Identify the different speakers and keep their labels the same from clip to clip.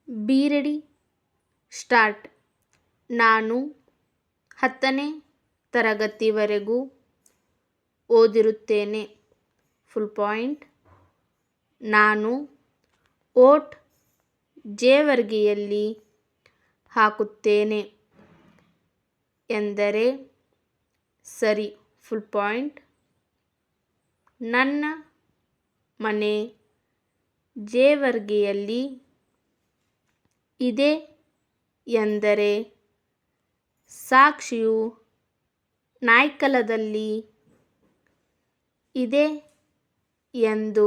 Speaker 1: B ready start. ನಾನು 10ನೇ ತರಗತಿವರೆಗೂ ಓದಿರುತ್ತೇನೆ. Full point. ನಾನು ಓಟ್ ಜೇವರ್ಗಿಯಲ್ಲಿ ಹಾಕುತ್ತೇನೆ ಎಂದರೆ ಸರಿ. Full point. ನನ್ನ ಮನೆ ಜೇವರ್ಗಿಯಲ್ಲಿ ಇದೆ ಎಂದರೆ ಸಾಕ್ಷಿಯು ನಾಯ್ಕಲದಲ್ಲಿ ಇದೆ ಎಂದು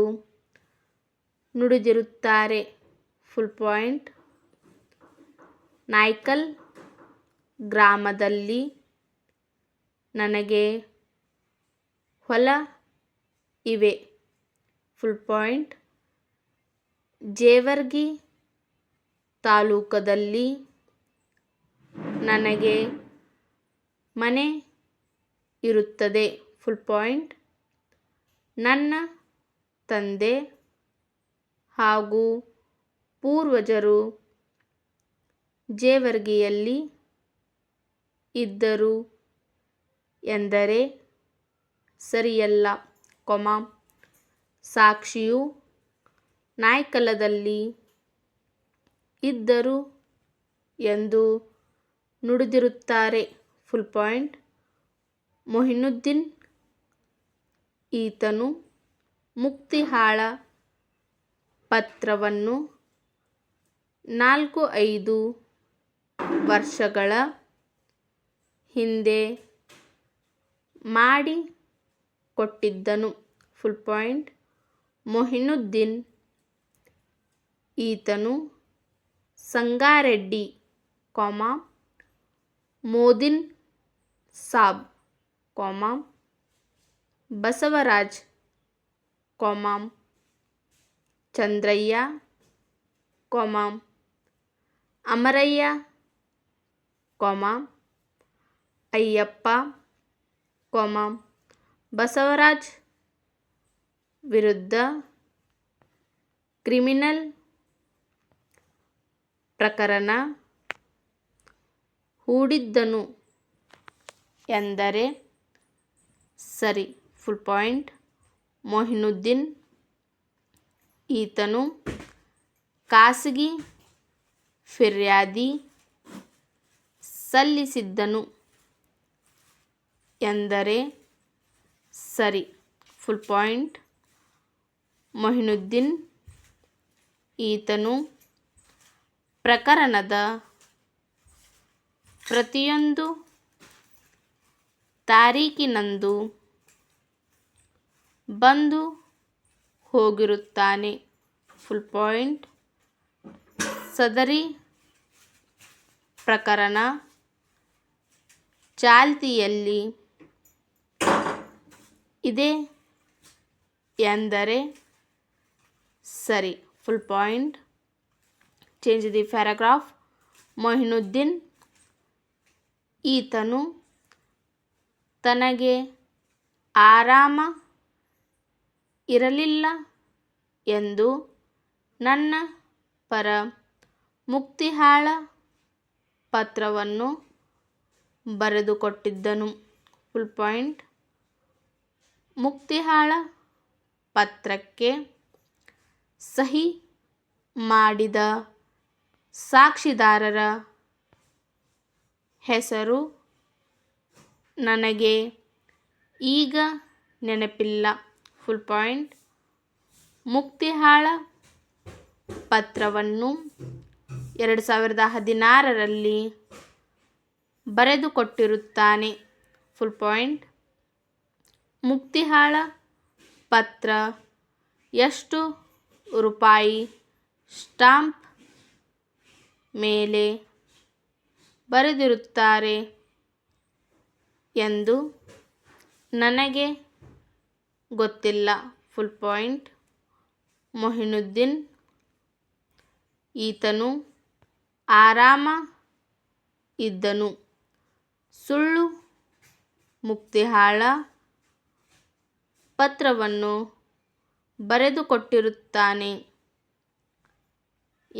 Speaker 1: ನುಡಿದಿರುತ್ತಾರೆ. Full point. ನಾಯ್ಕಲ್ ಗ್ರಾಮದಲ್ಲಿ ನನಗೆ ಹೊಲ ಇವೆ. Full point. ಜೇವರ್ಗಿ ತಾಲೂಕದಲ್ಲಿ ನನಗೆ ಮನೆ ಇರುತ್ತದೆ. Full point. ನನ್ನ ತಂದೆ ಹಾಗೂ ಪೂರ್ವಜರು ಜೇವರ್ಗಿಯಲ್ಲಿ ಇದ್ದರು ಎಂದರೆ ಸರಿಯಲ್ಲ, ಸಾಕ್ಷಿಯು ನಾಯ್ಕಲದಲ್ಲಿ ಇದ್ದರು ಎಂದು ನುಡಿದಿರುತ್ತಾರೆ. Full point. ಮೊಹಿನುದ್ದೀನ್ ಈತನು ಮುಕ್ತಿಹಾಳ ಪತ್ರವನ್ನು 4-5 ವರ್ಷಗಳ ಹಿಂದೆ ಮಾಡಿ ಕೊಟ್ಟಿದ್ದನು. Full point. ಮೊಹಿನುದ್ದೀನ್ ಈತನು ಸಂಗಾರೆಡ್ಡಿ, ಮೋದಿನ್ ಸಾಬ್, ಬಸವರಾಜ್, ಚಂದ್ರಯ್ಯ, ಅಮರಯ್ಯ, ಅಯ್ಯಪ್ಪ, ಬಸವರಾಜ್ ವಿರುದ್ಧ ಕ್ರಿಮಿನಲ್ ಪ್ರಕರಣ ಹೂಡಿದ್ದನು ಎಂದರೆ ಸರಿ. Full point. ಮೊಹಿನುದ್ದೀನ್ ಈತನು ಖಾಸಗಿ ಫಿರ್ಯಾದಿ ಸಲ್ಲಿಸಿದ್ದನು ಎಂದರೆ ಸರಿ. Full point. ಮೊಹಿನುದ್ದೀನ್ ಈತನು ಪ್ರಕರಣದ ಪ್ರತಿಯೊಂದು ತಾರೀಕಿನಂದು ಬಂದು ಹೋಗಿರುತ್ತಾನೆ. Full point. ಸದರಿ ಪ್ರಕರಣ ಚಾಲ್ತಿಯಲ್ಲಿ ಇದೆ ಎಂದರೆ ಸರಿ. Full point. Change the paragraph. Mohinuddin ಈತನು ತನಗೆ ಆರಾಮ ಇರಲಿಲ್ಲ ಎಂದು ನನ್ನ ಪರ ಮುಕ್ತಿಹಾಳ ಪತ್ರವನ್ನು ಬರೆದುಕೊಟ್ಟಿದ್ದನು. Full point. ಮುಕ್ತಿಹಾಳ ಪತ್ರಕ್ಕೆ ಸಹಿ ಮಾಡಿದ ಸಾಕ್ಷಿದಾರರ ಹೆಸರು ನನಗೆ ಈಗ ನೆನಪಿಲ್ಲ. Full point. ಮುಕ್ತಿಹಾಳ ಪತ್ರವನ್ನು 2016ರಲ್ಲಿ ಬರೆದುಕೊಟ್ಟಿರುತ್ತಾನೆ. Full point. ಮುಕ್ತಿಹಾಳ ಪತ್ರ ಎಷ್ಟು ರೂಪಾಯಿ ಸ್ಟಾಂಪ್ ಮೇಲೆ ಬರೆದಿರುತ್ತಾರೆ ಎಂದು ನನಗೆ ಗೊತ್ತಿಲ್ಲ. Full point. ಮೊಹಿನುದ್ದೀನ್ ಈತನು ಆರಾಮ ಇದ್ದನು. ಸುಳ್ಳು ಮುಕ್ತಿಹಾಳ ಪತ್ರವನ್ನು ಬರೆದುಕೊಟ್ಟಿರುತ್ತಾನೆ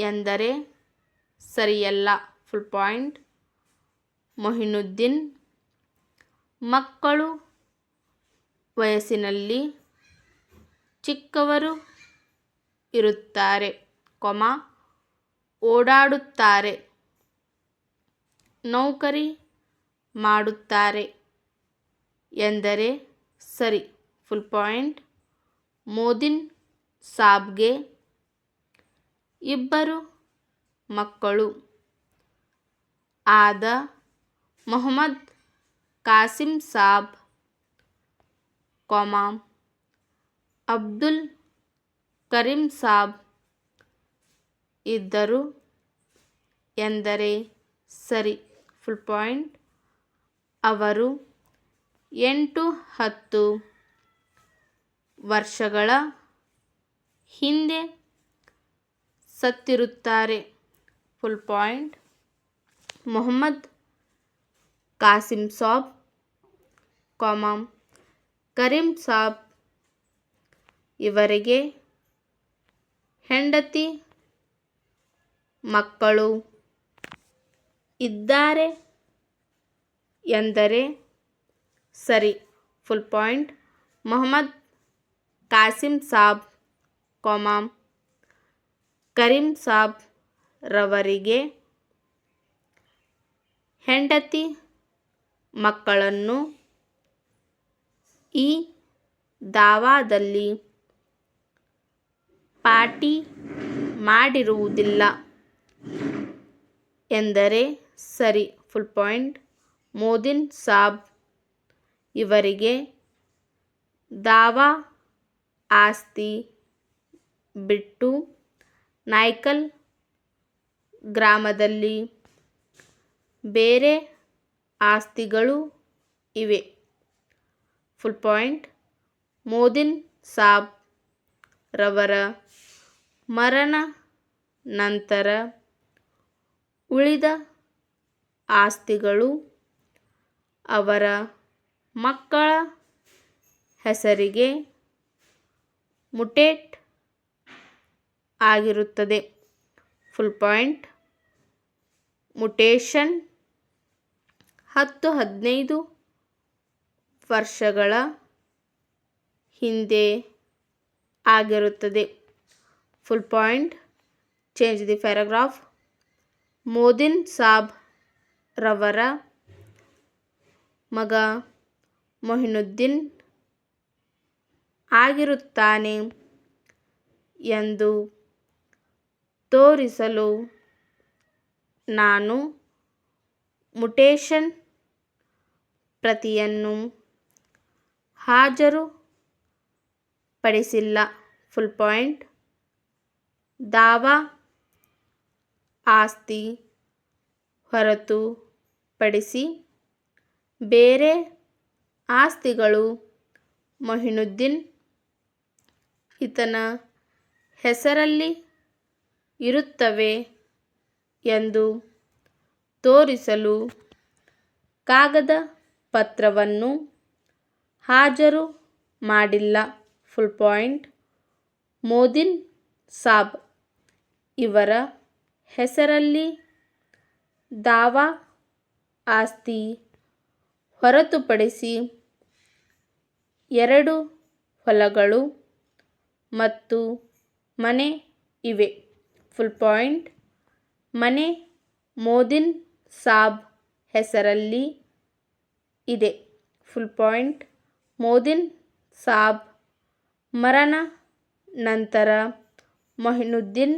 Speaker 1: ಎಂದರೆ ಸರಿಯಲ್ಲ. Full point. ಮೊಹಿನುದ್ದೀನ್ ಮಕ್ಕಳು ವಯಸ್ಸಿನಲ್ಲಿ ಚಿಕ್ಕವರು ಇರುತ್ತಾರೆ, ಓಡಾಡುತ್ತಾರೆ, ನೌಕರಿ ಮಾಡುತ್ತಾರೆ ಎಂದರೆ ಸರಿ. Full point. ಮೋದಿನ್ ಸಾಬ್ಗೆ ಇಬ್ಬರು ಮಕ್ಕಳು ಆದ ಮೊಹಮ್ಮದ್ ಕಾಸಿಂ ಸಾಬ್, ಅಬ್ದುಲ್ ಕರೀಂ ಸಾಬ್ ಇದ್ದರು ಎಂದರೆ ಸರಿ. Full point. ಅವರು 8-10 ವರ್ಷಗಳ ಹಿಂದೆ ಸತ್ತಿರುತ್ತಾರೆ. Full point. ಮೊಹಮ್ಮದ್ ಕಾಸಿಂ ಸಾಬ್, ಕರೀಂ ಸಾಬ್ ಇವರಿಗೆ ಹೆಂಡತಿ ಮಕ್ಕಳು ಇದ್ದಾರೆ ಎಂದರೆ ಸರಿ. Full point. ಮೊಹಮ್ಮದ್ ಕಾಸಿಂ ಸಾಬ್, ಕರೀಂ ಸಾಬ್ ರವರಿಗೆ ಹೆಂಡತಿ ಮಕ್ಕಳನ್ನು ಈ ದಾವಾದಲ್ಲಿ ಪಾಟಿ ಮಾಡಿರುವುದಿಲ್ಲ ಎಂದರೆ ಸರಿ. Full point. ಮೋದಿನ್ ಸಾಬ್ ಇವರಿಗೆ ದಾವಾ ಆಸ್ತಿ ಬಿಟ್ಟು ನಾಯ್ಕಲ್ ಗ್ರಾಮದಲ್ಲಿ ಬೇರೆ ಆಸ್ತಿಗಳು ಇವೆ. Full point. ಮೋದಿನ್ ಸಾಬ್ ರವರ ಮರಣ ನಂತರ ಉಳಿದ ಆಸ್ತಿಗಳು ಅವರ ಮಕ್ಕಳ ಹೆಸರಿಗೆ ಮುಟೇಟ್ ಆಗಿರುತ್ತದೆ. Full point. ಮುಟೇಶನ್ 10-15 ವರ್ಷಗಳ ಹಿಂದೆ ಆಗಿರುತ್ತದೆ. Full point. Change the paragraph. Modin Sab ರವರ ಮಗ ಮೊಹಿನುದ್ದೀನ್ ಆಗಿರುತ್ತಾನೆ ಎಂದು ತೋರಿಸಲು ನಾನು ಮುಟೇಶನ್ ಪ್ರತಿಯನ್ನು ಹಾಜರು ಪಡಿಸಿಲ್ಲ. Full point. ದಾವಾ ಆಸ್ತಿ ಹೊರತು ಪಡಿಸಿ ಬೇರೆ ಆಸ್ತಿಗಳು ಮೊಹಿನುದ್ದೀನ್ ಈತನ ಹೆಸರಲ್ಲಿ ಇರುತ್ತವೆ ಎಂದು ತೋರಿಸಲು ಕಾಗದ ಪತ್ರವನ್ನು ಹಾಜರು ಮಾಡಿಲ್ಲ. Full point. ಮೋದಿನ್ ಸಾಬ್ ಇವರ ಹೆಸರಲ್ಲಿ ದಾವಾ ಆಸ್ತಿ ಹೊರತುಪಡಿಸಿ 2 ಹೊಲಗಳು ಮತ್ತು ಮನೆ ಇವೆ. Full point. ಮನೆ ಮೋದಿನ್ ಸಾಬ್ ಹೆಸರಲ್ಲಿ ಇದೆ. Full point. ಮೋದಿನ್ ಸಾಬ್ ಮರಣ ನಂತರ ಮೊಹಿನುದ್ದೀನ್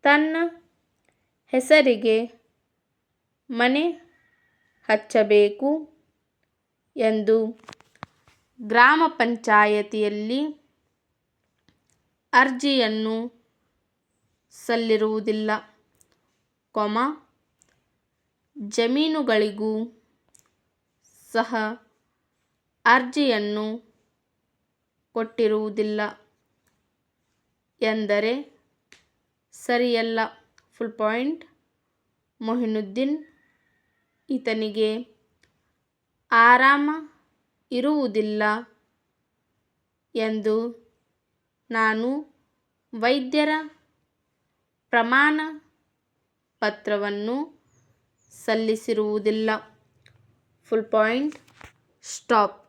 Speaker 1: ತನ್ನ ಹೆಸರಿಗೆ ಮನೆ ಹಚ್ಚಬೇಕು ಎಂದು ಗ್ರಾಮ ಪಂಚಾಯತಿಯಲ್ಲಿ ಅರ್ಜಿಯನ್ನು ಸಲ್ಲಿರುವುದಿಲ್ಲ, ಜಮೀನುಗಳಿಗೂ ಸಹ ಅರ್ಜಿಯನ್ನು ಕೊಟ್ಟಿರುವುದಿಲ್ಲ ಎಂದರೆ ಸರಿಯಲ್ಲ. Full point. ಮೊಹಿನುದ್ದೀನ್ ಈತನಿಗೆ ಆರಾಮ ಇರುವುದಿಲ್ಲ ಎಂದು ನಾನು ವೈದ್ಯರ ಪ್ರಮಾಣ ಪತ್ರವನ್ನು ಸಲ್ಲಿಸಿರುವುದಿಲ್ಲ. Full point. ಸ್ಟಾಪ್.